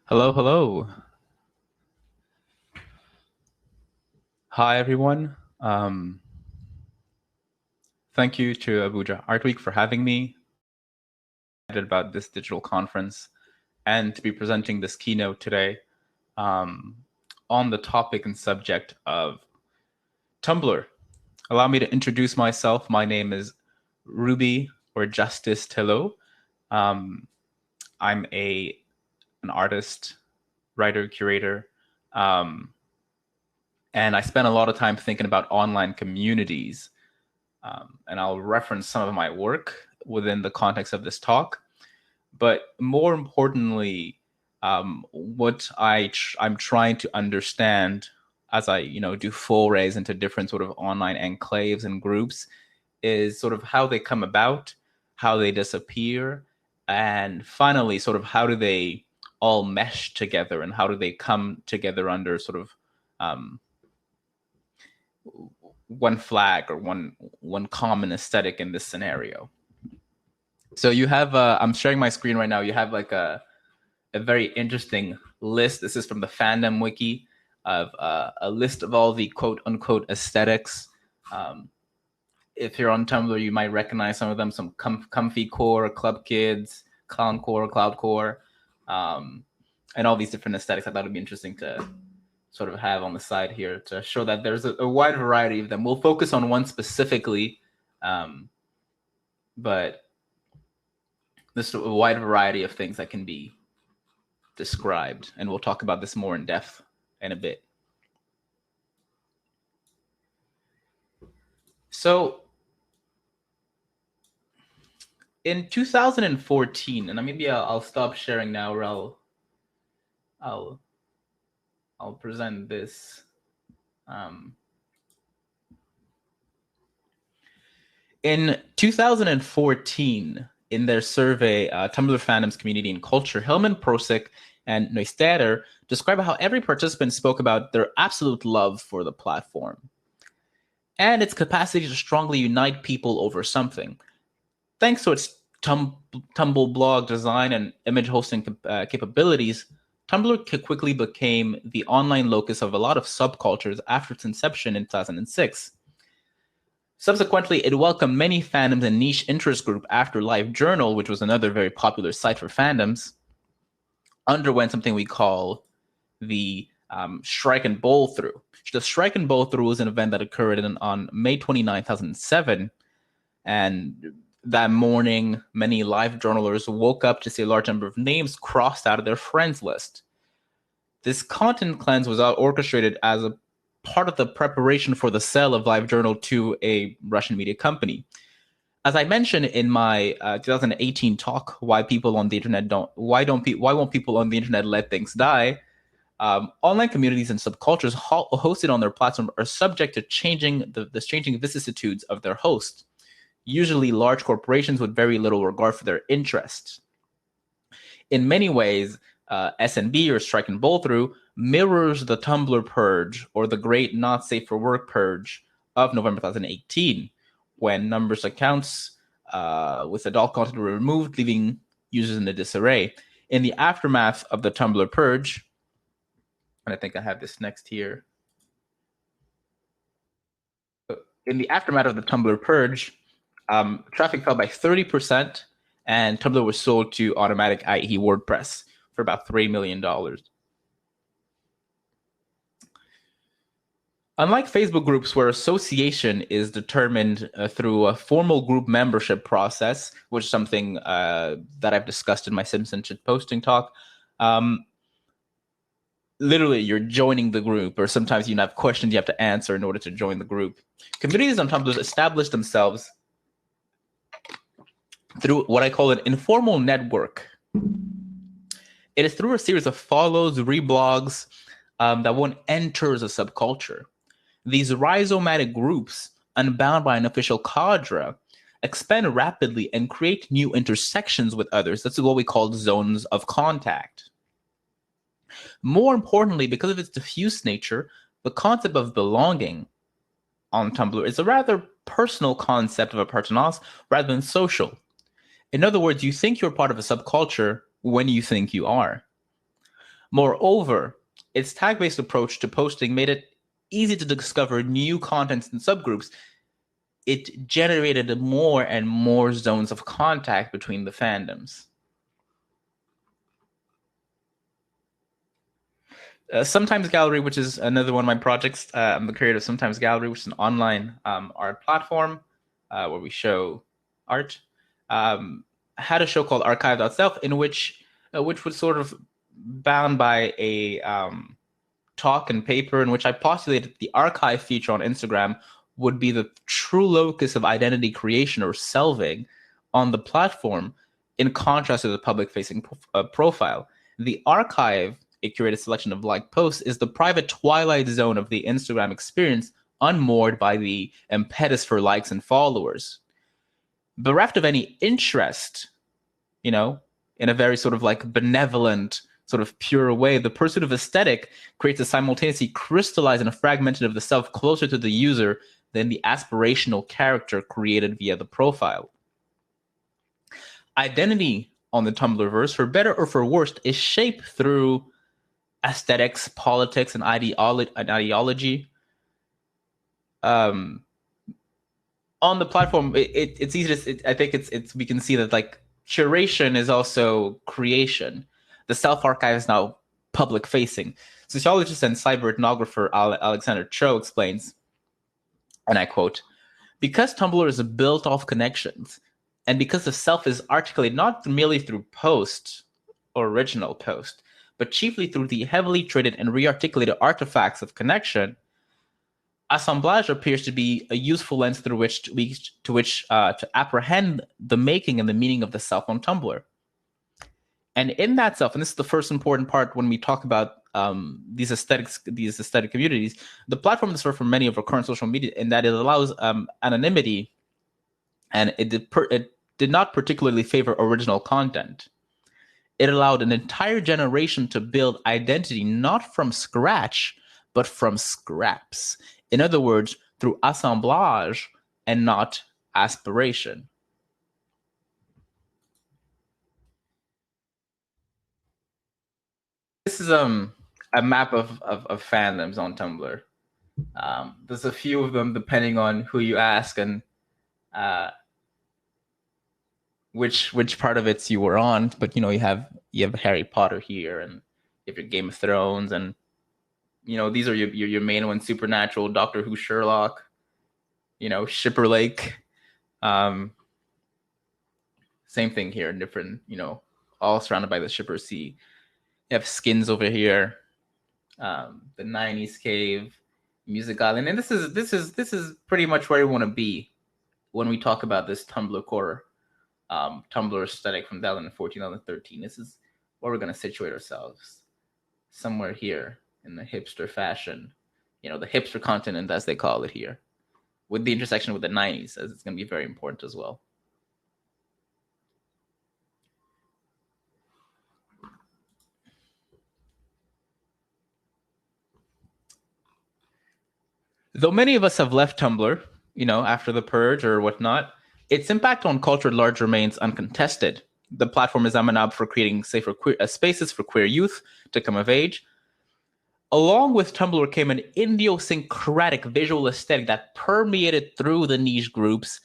Hello, hello. Hi, everyone. Thank you to Abuja Art Week for having me. Excited about this digital conference and to be presenting this keynote today um, on the topic and subject of Tumblr. Allow me to introduce myself. My name is Ruby or Justice Tillo. Um, I'm an artist, writer, curator, um, and I spend a lot of time thinking about online communities. And I'll reference some of my work within the context of this talk. But more importantly, what I'm trying to understand as I do forays into different sort of online enclaves and groups is sort of how they come about, how they disappear, and finally, sort of how do they all mesh together and how do they come together under sort of um, one flag or one common aesthetic in this scenario. So you have I'm sharing my screen right now. You have like a very interesting list. This is from the fandom wiki of a list of all the quote unquote aesthetics. If you're on Tumblr, you might recognize some of them: some comfy core, club kids, clown core, cloud core, and all these different aesthetics. I thought it'd be interesting to sort of have on the side here to show that there's a wide variety of them. We'll focus on one specifically, but there's a wide variety of things that can be described, and we'll talk about this more in depth in a bit. So in 2014, and maybe I'll stop sharing now, or I'll present this. In 2014, in their survey, Tumblr Fandom's Community and Culture, Hillman, Prosick, and Neustaedter describe how every participant spoke about their absolute love for the platform and its capacity to strongly unite people over something. Thanks to its Tumblr blog design and image hosting capabilities, Tumblr quickly became the online locus of a lot of subcultures after its inception in 2006. Subsequently, it welcomed many fandoms and niche interest group after LiveJournal, which was another very popular site for fandoms, underwent something we call the Strike and Bowl Through. The Strike and Bowl Through was an event that occurred on May 29, 2007, and that morning, many LiveJournalers woke up to see a large number of names crossed out of their friends list. This content cleanse was orchestrated as a part of the preparation for the sale of LiveJournal to a Russian media company. As I mentioned in my 2018 talk, why won't people on the internet let things die? Online communities and subcultures hosted on their platform are subject to changing vicissitudes of their hosts, usually large corporations with very little regard for their interests. In many ways, SNB or Strike and Bowl Through mirrors the Tumblr purge or the Great Not Safe for Work purge of November 2018, when numbers accounts with adult content were removed, leaving users in a disarray. In the aftermath of the Tumblr purge, and I think I have this next here. In the aftermath of the Tumblr purge, traffic fell by 30%, and Tumblr was sold to Automatic, i.e. WordPress, for about $3 million. Unlike Facebook groups, where association is determined through a formal group membership process, which is something that I've discussed in my Simpson posting talk, literally you're joining the group, or sometimes you have questions you have to answer in order to join the group. Communities on Tumblr establish themselves through what I call an informal network. It is through a series of follows, reblogs, that one enters a subculture. These rhizomatic groups, unbound by an official cadre, expand rapidly and create new intersections with others. That's what we call zones of contact. More importantly, because of its diffuse nature, the concept of belonging on Tumblr is a rather personal concept of appartenance rather than social. In other words, you think you're part of a subculture when you think you are. Moreover, its tag-based approach to posting made it easy to discover new contents and subgroups. It generated more and more zones of contact between the fandoms. Sometimes Gallery, which is another one of my projects. I'm the creator of Sometimes Gallery, which is an online art platform where we show art. Had a show called Archive.self, in which was sort of bound by a talk and paper in which I postulated the archive feature on Instagram would be the true locus of identity creation or selving on the platform, in contrast to the public-facing profile. The archive, a curated selection of liked posts, is the private twilight zone of the Instagram experience, unmoored by the impetus for likes and followers. Bereft of any interest, in a very sort of like benevolent, sort of pure way, the pursuit of aesthetic creates a simultaneously crystallized and a fragmented of the self closer to the user than the aspirational character created via the profile. Identity on the Tumblrverse, for better or for worse, is shaped through aesthetics, politics, and ideology. On the platform, it's easy to. I think it's we can see that like curation is also creation. The self-archive is now public-facing. Sociologist and cyber ethnographer Alexander Cho explains, and I quote, "Because Tumblr is built off connections, and because the self is articulated not merely through post or original post, but chiefly through the heavily traded and rearticulated artifacts of connection, assemblage appears to be a useful lens through which to apprehend the making and the meaning of the self on Tumblr. And in that self, and this is the first important part when we talk about these aesthetic communities, the platform is for many of our current social media in that it allows anonymity, and it did not particularly favor original content. It allowed an entire generation to build identity not from scratch, but from scraps. In other words, through assemblage and not aspiration." This is a map of fandoms on Tumblr. There's a few of them depending on who you ask and which part of it you were on. But you have Harry Potter here, and you have your Game of Thrones, and these are your main ones: Supernatural, Doctor Who, Sherlock, Shipper Lake. Same thing here, different, all surrounded by the Shipper Sea. You have Skins over here, the 90s Cave, Music Island, and this is pretty much where we want to be when we talk about this Tumblr-core, Tumblr aesthetic from 2014, 2013. This is where we're going to situate ourselves, somewhere here in the hipster fashion, the hipster continent, as they call it here, with the intersection with the 90s, as it's going to be very important as well. Though many of us have left Tumblr, after the purge or whatnot, its impact on culture at large remains uncontested. The platform is amenable for creating safer spaces for queer youth to come of age. Along with Tumblr came an idiosyncratic visual aesthetic that permeated through the niche groups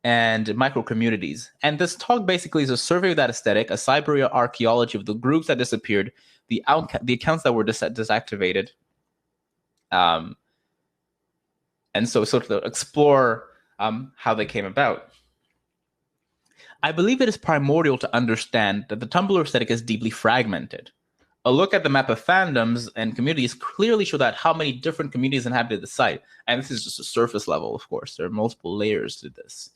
and micro communities. And this talk basically is a survey of that aesthetic, a cyber archaeology of the groups that disappeared, the accounts that were deactivated, and so sort of explore how they came about. I believe it is primordial to understand that the Tumblr aesthetic is deeply fragmented. A look at the map of fandoms and communities clearly show that how many different communities inhabited the site. And this is just a surface level, of course. There are multiple layers to this.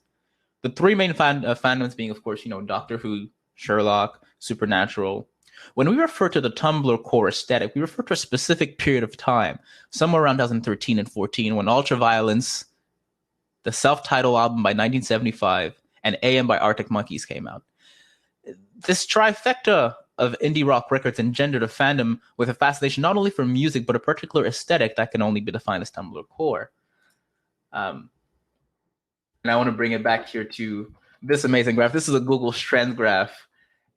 The three main fandoms being, of course, Doctor Who, Sherlock, Supernatural. When we refer to the Tumblr-core aesthetic, we refer to a specific period of time, somewhere around 2013 and 14, when Ultraviolence, the self-titled album by 1975, and AM by Arctic Monkeys came out. This trifecta of indie rock records engendered a fandom with a fascination not only for music, but a particular aesthetic that can only be defined as Tumblr-core. And I want to bring it back here to this amazing graph. This is a Google Trends graph.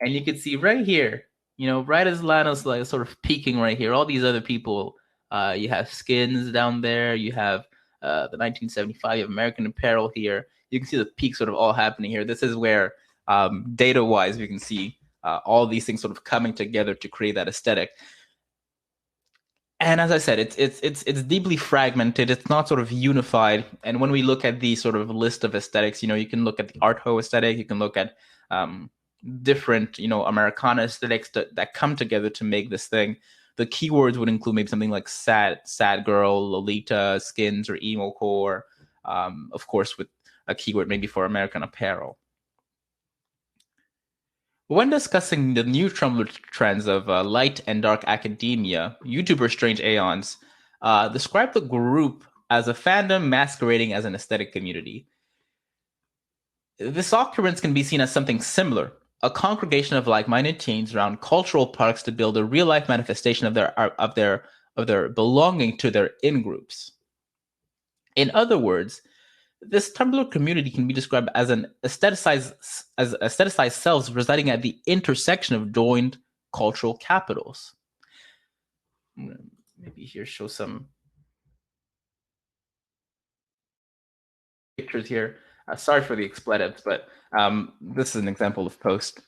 And you can see right here, Right as Lana's like sort of peaking right here, all these other people, you have Skins down there, you have the 1975, you have American Apparel here. You can see the peak sort of all happening here. This is where, data-wise, we can see all these things sort of coming together to create that aesthetic. And as I said, it's deeply fragmented. It's not sort of unified. And when we look at the sort of list of aesthetics, you can look at the art ho aesthetic. You can look at different, Americana aesthetics that come together to make this thing. The keywords would include maybe something like sad girl, Lolita, Skins, or emo core. Of course, with a keyword maybe for American Apparel. When discussing the new Tumblr trends of light and dark academia, YouTuber Strange Aeons described the group as a fandom masquerading as an aesthetic community. This occurrence can be seen as something similar, a congregation of like-minded teens around cultural products to build a real-life manifestation of their belonging to their in-groups. In other words, this Tumblr community can be described as aestheticized selves residing at the intersection of joined cultural capitals. Maybe here show some pictures here. Sorry for the expletives, but this is an example of post.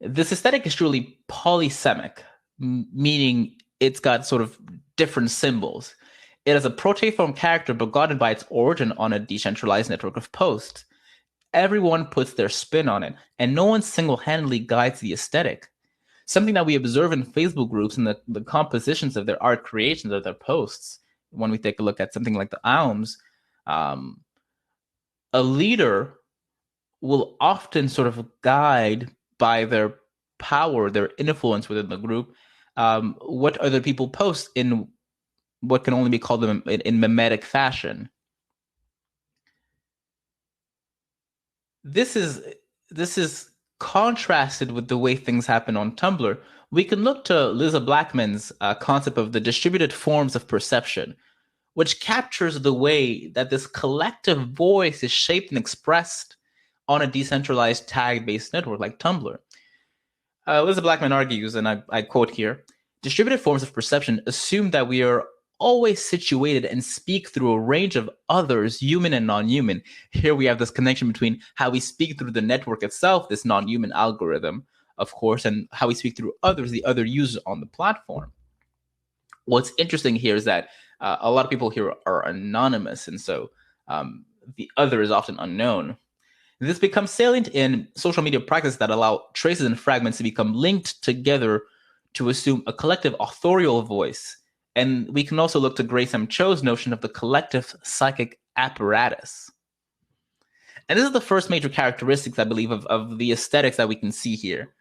This aesthetic is truly polysemic, meaning it's got sort of different symbols. It has a proteiform character begotten by its origin on a decentralized network of posts. Everyone puts their spin on it, and no one single-handedly guides the aesthetic. Something that we observe in Facebook groups and the compositions of their art creations of their posts. When we take a look at something like the ALMS, a leader will often sort of guide by their power, their influence within the group, what other people post in what can only be called in mimetic fashion. This is contrasted with the way things happen on Tumblr. We can look to Liza Blackman's concept of the distributed forms of perception, which captures the way that this collective voice is shaped and expressed on a decentralized tag-based network like Tumblr. Liza Blackman argues, and I quote here, distributed forms of perception assume that we are always situated and speak through a range of others, human and non-human. Here we have this connection between how we speak through the network itself, this non-human algorithm, of course, and how we speak through others, the other users on the platform. What's interesting here is that a lot of people here are anonymous, and so the other is often unknown. This becomes salient in social media practices that allow traces and fragments to become linked together to assume a collective authorial voice. And we can also look to Grace M. Cho's notion of the collective psychic apparatus. And this is the first major characteristics, I believe, of the aesthetics that we can see here,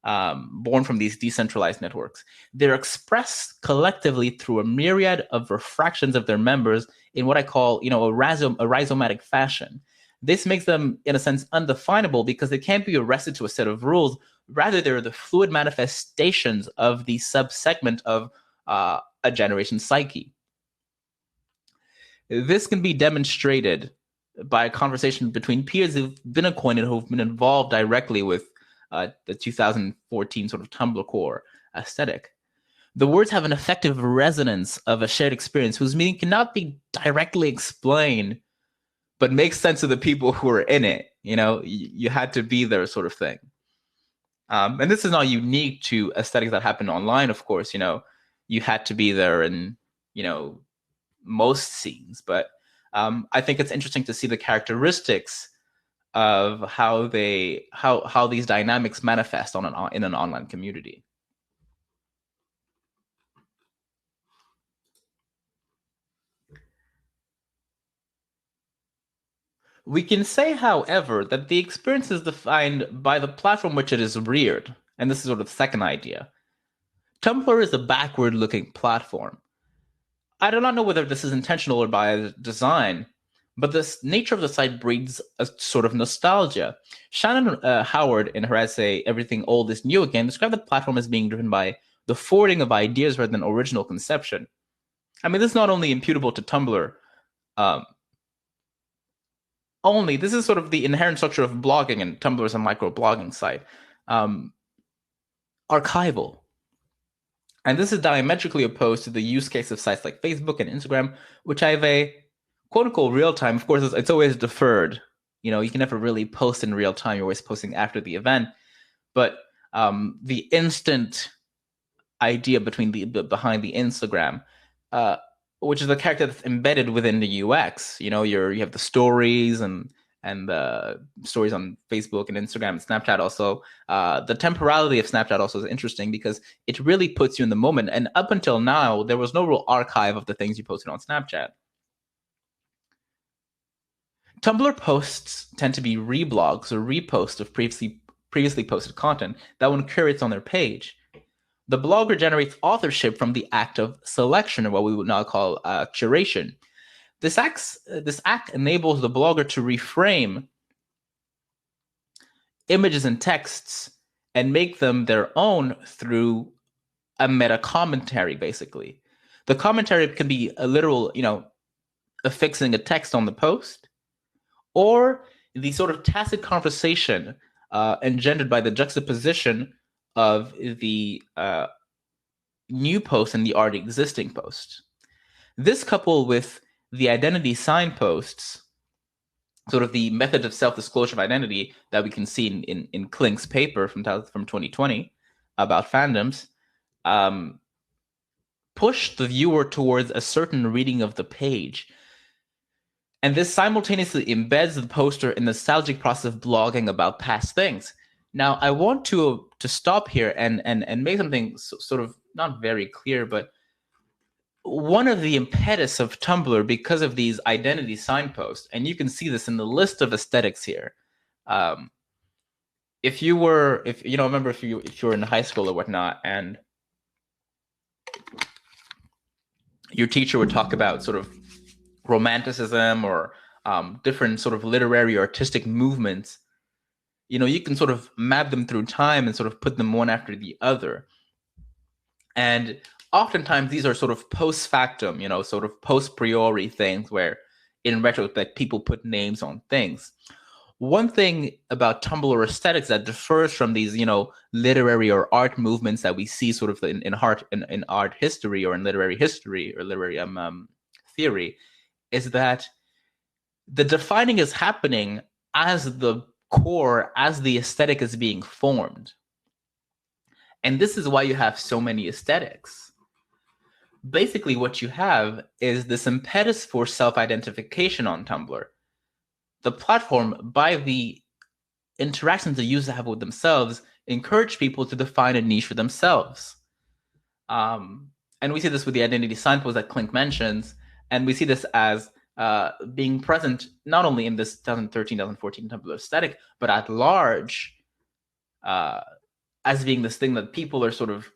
born from these decentralized networks. They're expressed collectively through a myriad of refractions of their members in what I call, a rhizomatic fashion. This makes them, in a sense, undefinable because they can't be arrested to a set of rules. Rather, they're the fluid manifestations of the subsegment of a generation's psyche. This can be demonstrated by a conversation between peers who've been acquainted, who've been involved directly with the 2014 sort of Tumblr-core aesthetic. The words have an effective resonance of a shared experience whose meaning cannot be directly explained, but makes sense to the people who are in it. You had to be there, sort of thing. And this is not unique to aesthetics that happen online, of course. You had to be there in, most scenes. But I think it's interesting to see the characteristics of how these dynamics manifest in an online community. We can say, however, that the experience is defined by the platform which it is reared. And this is sort of the second idea. Tumblr is a backward-looking platform. I do not know whether this is intentional or by design, but the nature of the site breeds a sort of nostalgia. Shannon Howard, in her essay, Everything Old is New Again, described the platform as being driven by the forwarding of ideas rather than original conception. I mean, this is not only imputable to Tumblr, this is sort of the inherent structure of blogging, and Tumblr is a micro-blogging site. archival. And this is diametrically opposed to the use case of sites like Facebook and Instagram, which have a quote-unquote real time. Of course, it's always deferred. You know, you can never really post in real time. You're always posting after the event. But the instant idea behind the Instagram, which is the character that's embedded within the UX. You know, you have the stories and the stories on Facebook and Instagram and Snapchat also. The temporality of Snapchat also is interesting because it really puts you in the moment. And up until now, there was no real archive of the things you posted on Snapchat. Tumblr posts tend to be reblogs or reposts of previously posted content that one curates on their page. The blogger generates authorship from the act of selection, or what we would now call curation. This act enables the blogger to reframe images and texts and make them their own through a meta commentary, basically. The commentary can be a literal, affixing a text on the post, or the sort of tacit conversation engendered by the juxtaposition of the new post and the already existing post. This, coupled with the identity signposts, sort of the method of self-disclosure of identity that we can see in Klink's paper from 2020 about fandoms, push the viewer towards a certain reading of the page. And this simultaneously embeds the poster in the nostalgic process of blogging about past things. Now, I want to stop here and make something sort of not very clear, but one of the impetus of Tumblr, because of these identity signposts, and you can see this in the list of aesthetics here. If you were in high school or whatnot, and your teacher would talk about sort of romanticism or different sort of literary or artistic movements, you can sort of map them through time and sort of put them one after the other. And oftentimes these are sort of post factum, sort of post priori things where in retrospect people put names on things. One thing about Tumblr aesthetics that differs from these, literary or art movements that we see sort of in art history or in literary history or literary theory, is that the defining is happening as the core, as the aesthetic is being formed. And this is why you have so many aesthetics. Basically, what you have is this impetus for self-identification on Tumblr. The platform, by the interactions the users have with themselves, encourage people to define a niche for themselves. And we see this with the identity signpost that Klink mentions, and we see this as being present not only in this 2013, 2014 Tumblr aesthetic, but at large, as being this thing that people are sort of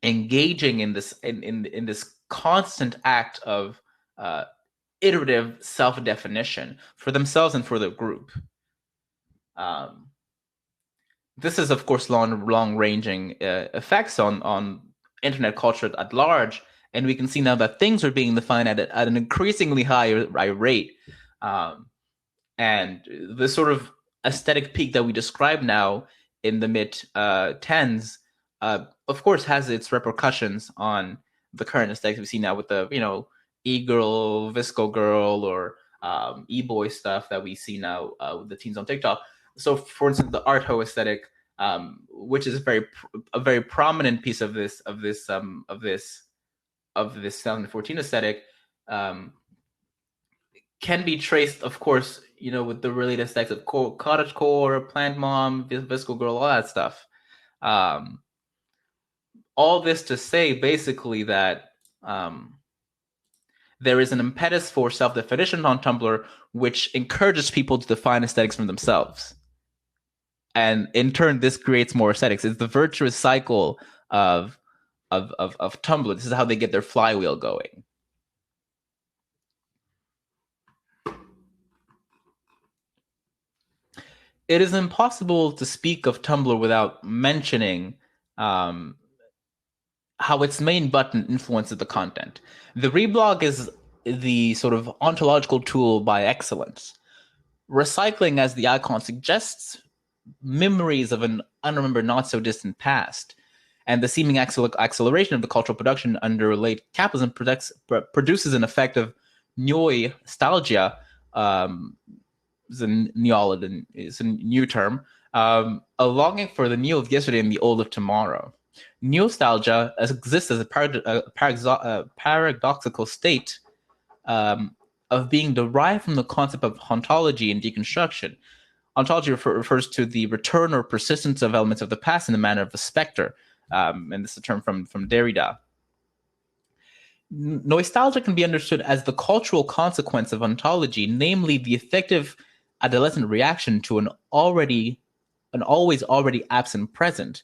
engaging in this in this constant act of iterative self-definition for themselves and for their group. This is, of course, long-ranging effects on internet culture at large, and we can see now that things are being defined at an increasingly high rate. And the sort of aesthetic peak that we describe now in the mid-10s, of course, has its repercussions on the current aesthetics we see now with the, e-girl, visco girl, or e-boy stuff that we see now with the teens on TikTok. So, for instance, the art ho aesthetic, which is a very prominent piece of this 2014 aesthetic, can be traced, of course, with the related aesthetics of cottagecore, plant mom, visco girl, all that stuff. All this to say, basically, that there is an impetus for self-definition on Tumblr, which encourages people to define aesthetics for themselves. And in turn, this creates more aesthetics. It's the virtuous cycle of Tumblr. This is how they get their flywheel going. It is impossible to speak of Tumblr without mentioning how its main button influences the content. The reblog is the sort of ontological tool by excellence. Recycling, as the icon suggests, memories of an unremembered, not so distant past. And the seeming acceleration of the cultural production under late capitalism produces an effect of nostalgia. Is a new term. A longing for the new of yesterday and the old of tomorrow. Nostalgia exists as a paradoxical state of being derived from the concept of ontology and deconstruction. Ontology refers to the return or persistence of elements of the past in the manner of a specter, and this is a term from Derrida. Nostalgia can be understood as the cultural consequence of ontology, namely the effective adolescent reaction to an always already absent present.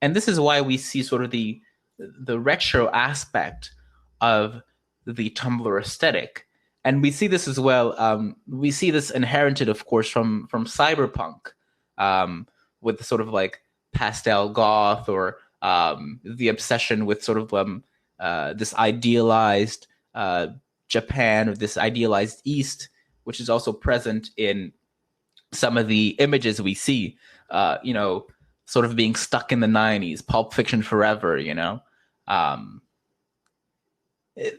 And this is why we see sort of the retro aspect of the Tumblr aesthetic. And we see this as well. We see this inherited, of course, from cyberpunk, with the sort of like pastel goth, or the obsession with sort of this idealized Japan, or this idealized East, which is also present in some of the images we see. Sort of being stuck in the 90s, Pulp Fiction forever.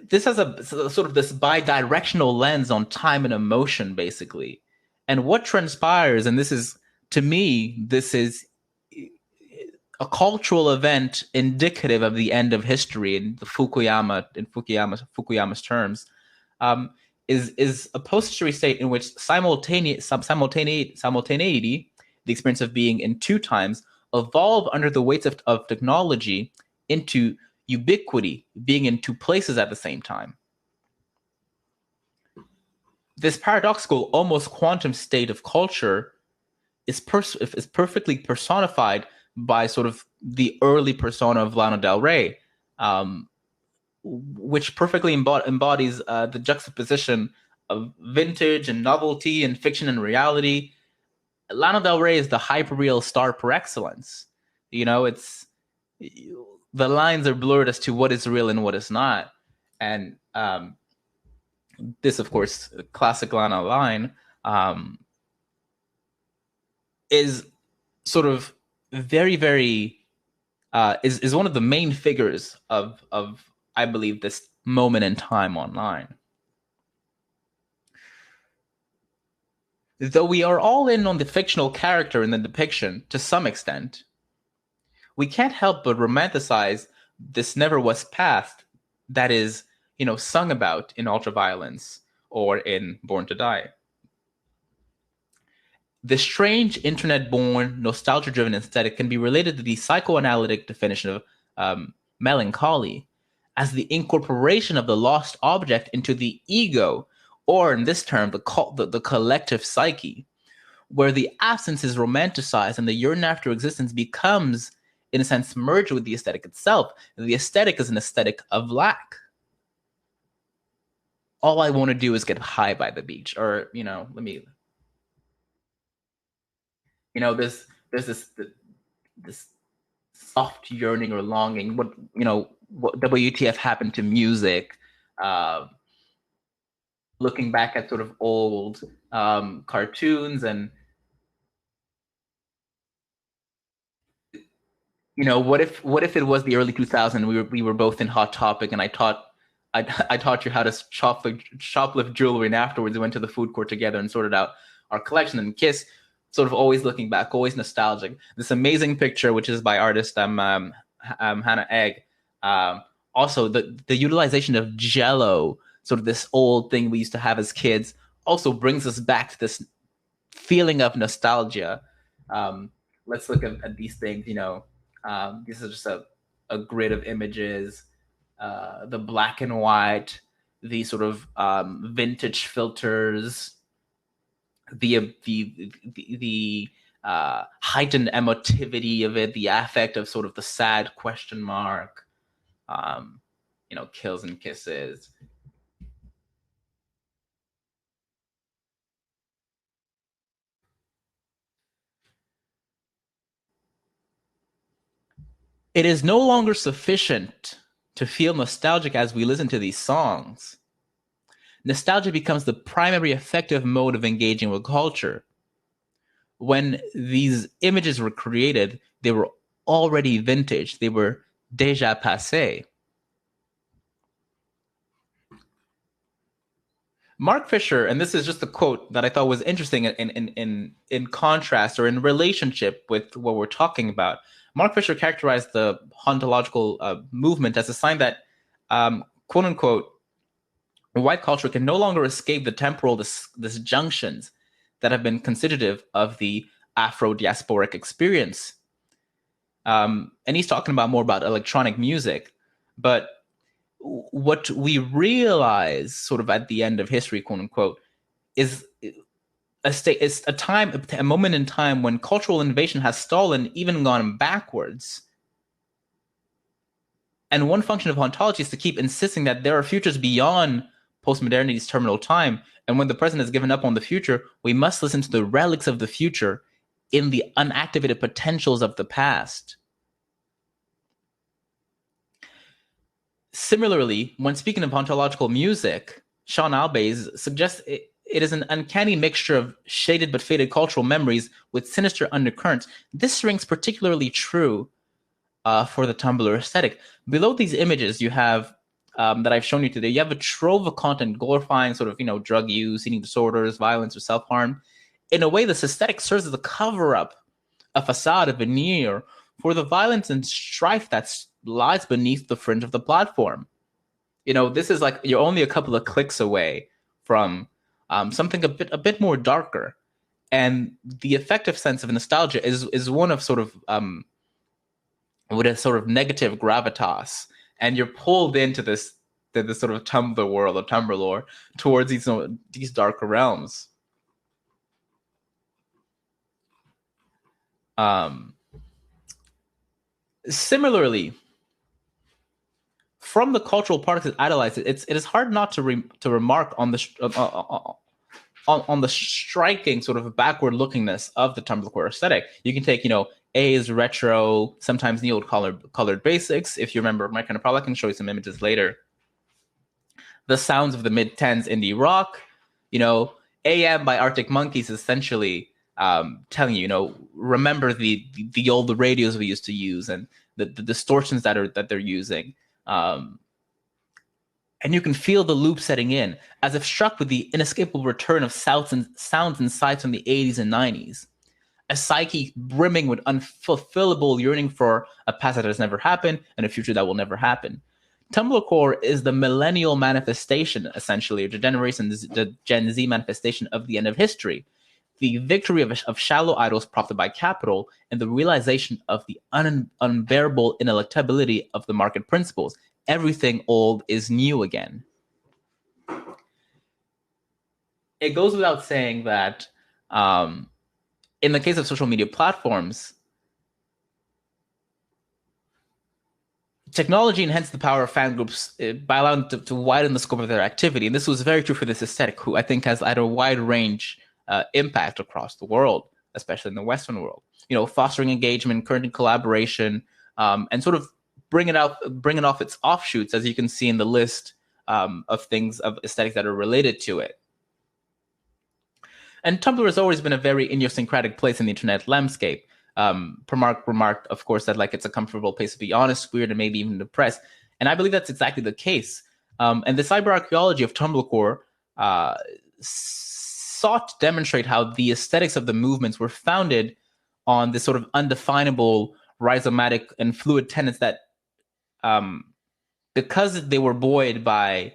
This has a sort of this bi-directional lens on time and emotion, basically. And what transpires, and this is, to me, this is a cultural event indicative of the end of history in Fukuyama's terms, is a post-history state in which simultaneity, the experience of being in two times, evolve under the weights of technology into ubiquity, being in two places at the same time. This paradoxical, almost quantum state of culture is perfectly personified by sort of the early persona of Lana Del Rey, which perfectly embodies the juxtaposition of vintage and novelty and fiction and reality. Lana Del Rey is the hyperreal star par excellence. It's the lines are blurred as to what is real and what is not. And this, of course, classic Lana line, is sort of very, very is one of the main figures of I believe this moment in time online. Though we are all in on the fictional character in the depiction to some extent, we can't help but romanticize this never was past that is, sung about in Ultraviolence or in Born to Die. The strange internet-born, nostalgia-driven aesthetic can be related to the psychoanalytic definition of melancholy as the incorporation of the lost object into the ego, or in this term, the collective psyche, where the absence is romanticized and the yearning after existence becomes, in a sense, merged with the aesthetic itself. The aesthetic is an aesthetic of lack. All I want to do is get high by the beach, or there's this soft yearning or longing. What WTF happened to music? Looking back at sort of old cartoons, and what if it was the early 2000s? We were both in Hot Topic, and I taught you how to shoplift jewelry, and afterwards we went to the food court together and sorted out our collection. And Kiss, sort of always looking back, always nostalgic. This amazing picture, which is by artist Hannah Egg. Also, the utilization of Jello, sort of this old thing we used to have as kids, also brings us back to this feeling of nostalgia. Let's look at these things. This is just a grid of images. The black and white, the sort of vintage filters, the heightened emotivity of it, the affect of sort of the sad question mark, kills and kisses. It is no longer sufficient to feel nostalgic as we listen to these songs. Nostalgia becomes the primary effective mode of engaging with culture. when these images were created, they were already vintage. They were déjà passé. Mark Fisher, and this is just a quote that I thought was interesting in contrast or in relationship with what we're talking about. Mark Fisher characterized the ontological movement as a sign that, quote unquote, white culture can no longer escape the temporal disjunctions that have been constitutive of the Afro-diasporic experience. And he's talking about more about electronic music, but what we realize sort of at the end of history, quote unquote, is a moment in time when cultural innovation has stalled and even gone backwards. And one function of ontology is to keep insisting that there are futures beyond postmodernity's terminal time. And when the present has given up on the future, we must listen to the relics of the future in the unactivated potentials of the past. Similarly, when speaking of ontological music, Sean Albays suggests it is an uncanny mixture of shaded but faded cultural memories with sinister undercurrents. This rings particularly true for the Tumblr aesthetic. Below these images, you have that I've shown you today. You have a trove of content glorifying sort of drug use, eating disorders, violence, or self-harm. In a way, this aesthetic serves as a cover-up, a facade, a veneer for the violence and strife that lies beneath the fringe of the platform. This is like you're only a couple of clicks away from something a bit more darker, and the effective sense of nostalgia is one of sort of with a sort of negative gravitas, and you're pulled into this sort of Tumblr world or Tumblr lore towards these darker realms. Similarly, from the cultural products that idolize it, it is hard not to remark on the striking sort of backward lookingness of the Tumblr-core aesthetic. You can take A's retro, sometimes neo colored basics. If you remember my kind of product, I can show you some images later. The sounds of the mid-10s indie rock, AM by Arctic Monkeys, essentially telling you, remember the old radios we used to use and the distortions that they're using. And you can feel the loop setting in, as if struck with the inescapable return of sounds and sights from the 80s and 90s. A psyche brimming with unfulfillable yearning for a past that has never happened and a future that will never happen. Tumblr-core is the millennial manifestation, essentially, the Gen Z manifestation of the end of history. The victory of shallow idols propped by capital and the realization of the unbearable ineluctability of the market principles. Everything old is new again. It goes without saying that in the case of social media platforms, technology enhanced the power of fan groups by allowing them to widen the scope of their activity. And this was very true for this aesthetic, who I think has had a wide range impact across the world, especially in the Western world. Fostering engagement, encouraging collaboration, and sort of bringing off its offshoots, as you can see in the list of aesthetics that are related to it. And Tumblr has always been a very idiosyncratic place in the internet landscape. Remarked, of course, that it's a comfortable place to be honest, weird, and maybe even depressed. And I believe that's exactly the case. And the cyber archaeology of Tumblr-core sought to demonstrate how the aesthetics of the movements were founded on this sort of undefinable, rhizomatic, and fluid tenets that, because they were buoyed by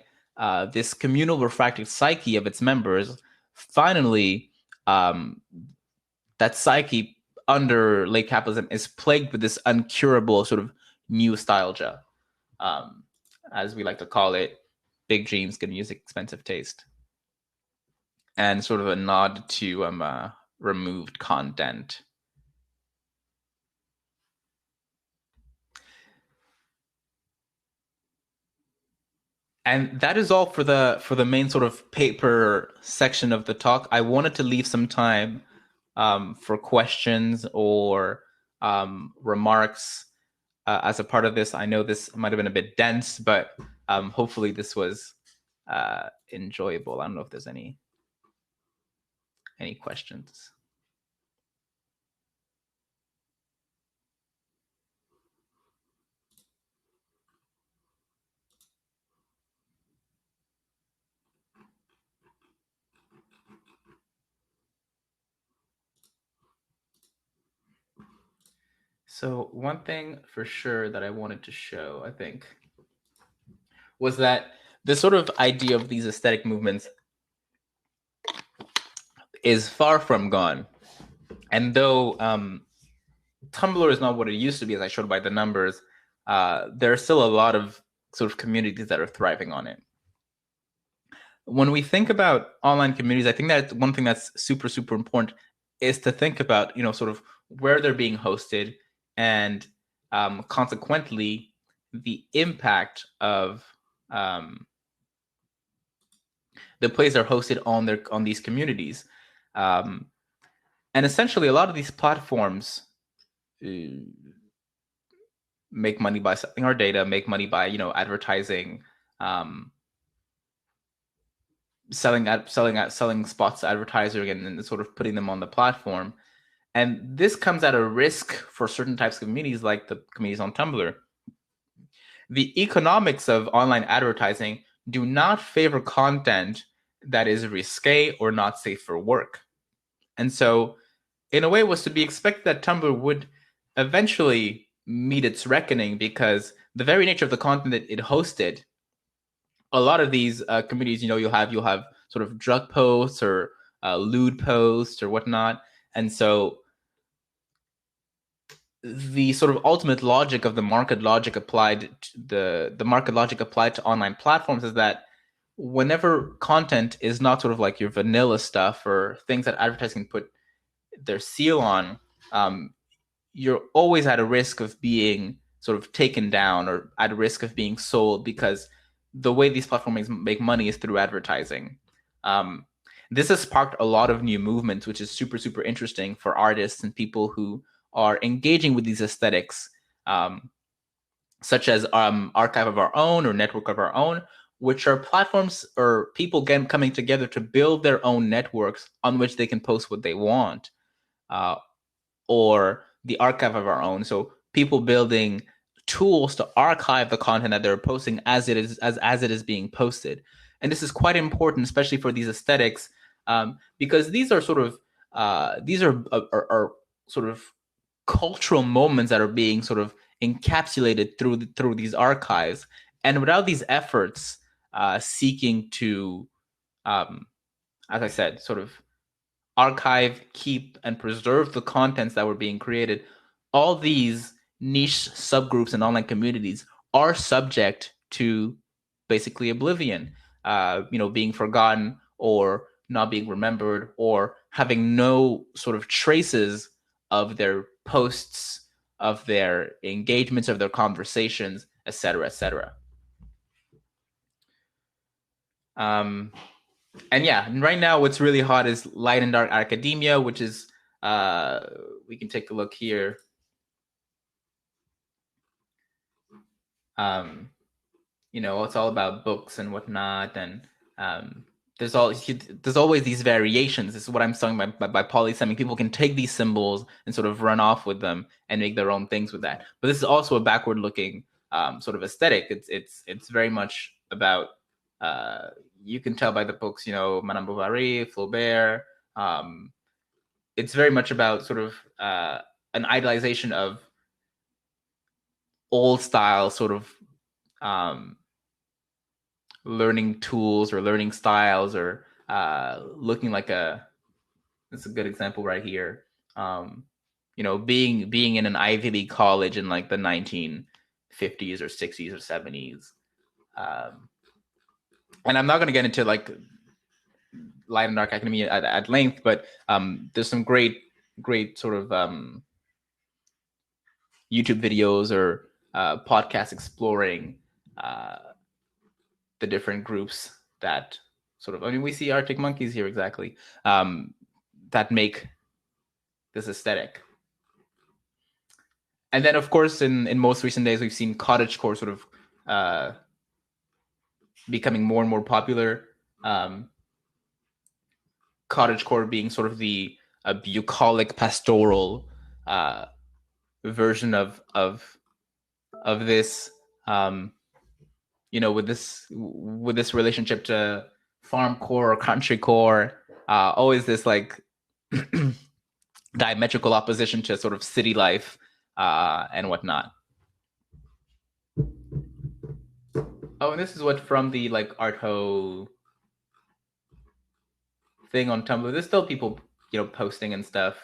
this communal refractive psyche of its members, finally, that psyche under late capitalism is plagued with this uncurable sort of nostalgia, as we like to call it. Big dreams, good music, expensive taste, and sort of a nod to removed content. And that is all for the main sort of paper section of the talk. I wanted to leave some time for questions or remarks as a part of this. I know this might have been a bit dense, but hopefully this was enjoyable. I don't know if there's any questions. So one thing for sure that I wanted to show, I think, was that this sort of idea of these aesthetic movements is far from gone. And though Tumblr is not what it used to be, as I showed by the numbers, there are still a lot of sort of communities that are thriving on it. When we think about online communities, I think that one thing that's super, super important is to think about, sort of where they're being hosted and consequently the impact of the place they're hosted on these communities. And essentially, a lot of these platforms make money by selling our data, make money by advertising, selling spots to advertising, and sort of putting them on the platform. And this comes at a risk for certain types of communities, like the communities on Tumblr. The economics of online advertising do not favor content that is risque or not safe for work. And so, in a way, it was to be expected that Tumblr would eventually meet its reckoning, because the very nature of the content that it hosted, a lot of these communities, you'll have sort of drug posts or lewd posts or whatnot. And so the sort of ultimate logic of the market logic applied to the market logic applied to online platforms is that whenever content is not sort of like your vanilla stuff or things that advertising put their seal on, you're always at a risk of being sort of taken down or at a risk of being sold, because the way these platforms make money is through advertising. This has sparked a lot of new movements, which is super, super interesting for artists and people who are engaging with these aesthetics, such as Archive of Our Own or Network of Our Own, which are platforms or people coming together to build their own networks on which they can post what they want, or the Archive of Our Own. So people building tools to archive the content that they're posting as it is being posted. And this is quite important, especially for these aesthetics, because these are sort of sort of cultural moments that are being sort of encapsulated through these archives. And without these efforts seeking to, as I said, sort of archive, keep, and preserve the contents that were being created, all these niche subgroups and online communities are subject to basically oblivion, being forgotten or not being remembered, or having no sort of traces of their posts, of their engagements, of their conversations, etc., etc. And yeah, right now what's really hot is light and dark academia, which is we can take a look here. It's all about books and whatnot, and there's always these variations. This is what I'm saying by polysemy. People can take these symbols and sort of run off with them and make their own things with that. But this is also a backward-looking sort of aesthetic. It's very much about, you can tell by the books, Madame Bovary, Flaubert. It's very much about sort of an idealization of old style sort of learning tools or learning styles, or looking like it's a good example right here. Being in an Ivy League college in like the 1950s or 60s or 70s. And I'm not going to get into like light and dark academia at length, but there's some great sort of YouTube videos or podcasts exploring the different groups that sort of, we see Arctic Monkeys here exactly, that make this aesthetic. And then, of course, in most recent days, we've seen cottagecore sort of becoming more and more popular. Cottagecore being sort of the bucolic pastoral version of this, with this relationship to farm core or country core, always this like diametrical opposition to sort of city life, and whatnot. Oh, and this is what from the like Artho thing on Tumblr. There's still people, posting and stuff.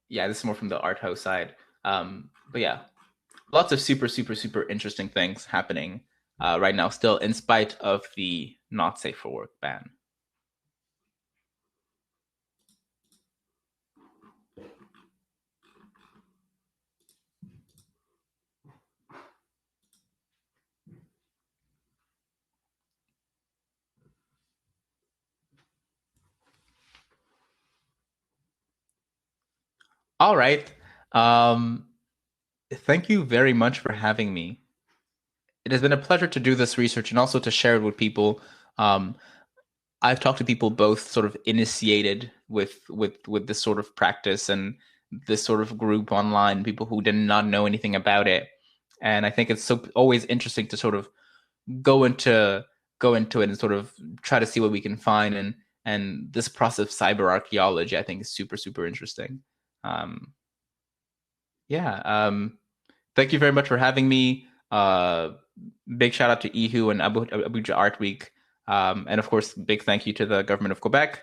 Yeah, this is more from the Artho side. But yeah, lots of super, super, super interesting things happening right now, still in spite of the not safe for work ban. All right. Thank you very much for having me. It has been a pleasure to do this research and also to share it with people. Um, I've talked to people both sort of initiated with this sort of practice and this sort of group online, people who did not know anything about it. And I think it's so always interesting to sort of go into it and sort of try to see what we can find. And this process of cyber archaeology, I think, is super, super interesting. Yeah. Thank you very much for having me. Big shout out to Ihu and Abuja Art Week. And of course, big thank you to the government of Quebec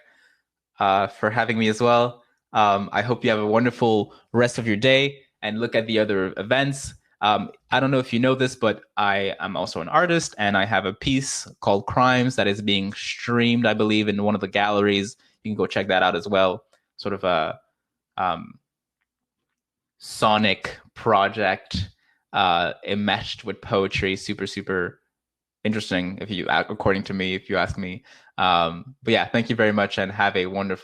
for having me as well. I hope you have a wonderful rest of your day and look at the other events. I don't know if you know this, but I am also an artist and I have a piece called Crimes that is being streamed, I believe, in one of the galleries. You can go check that out as well. Sort of a sonic project enmeshed with poetry. Super, super interesting, according to me, if you ask me. But yeah, thank you very much and have a wonderful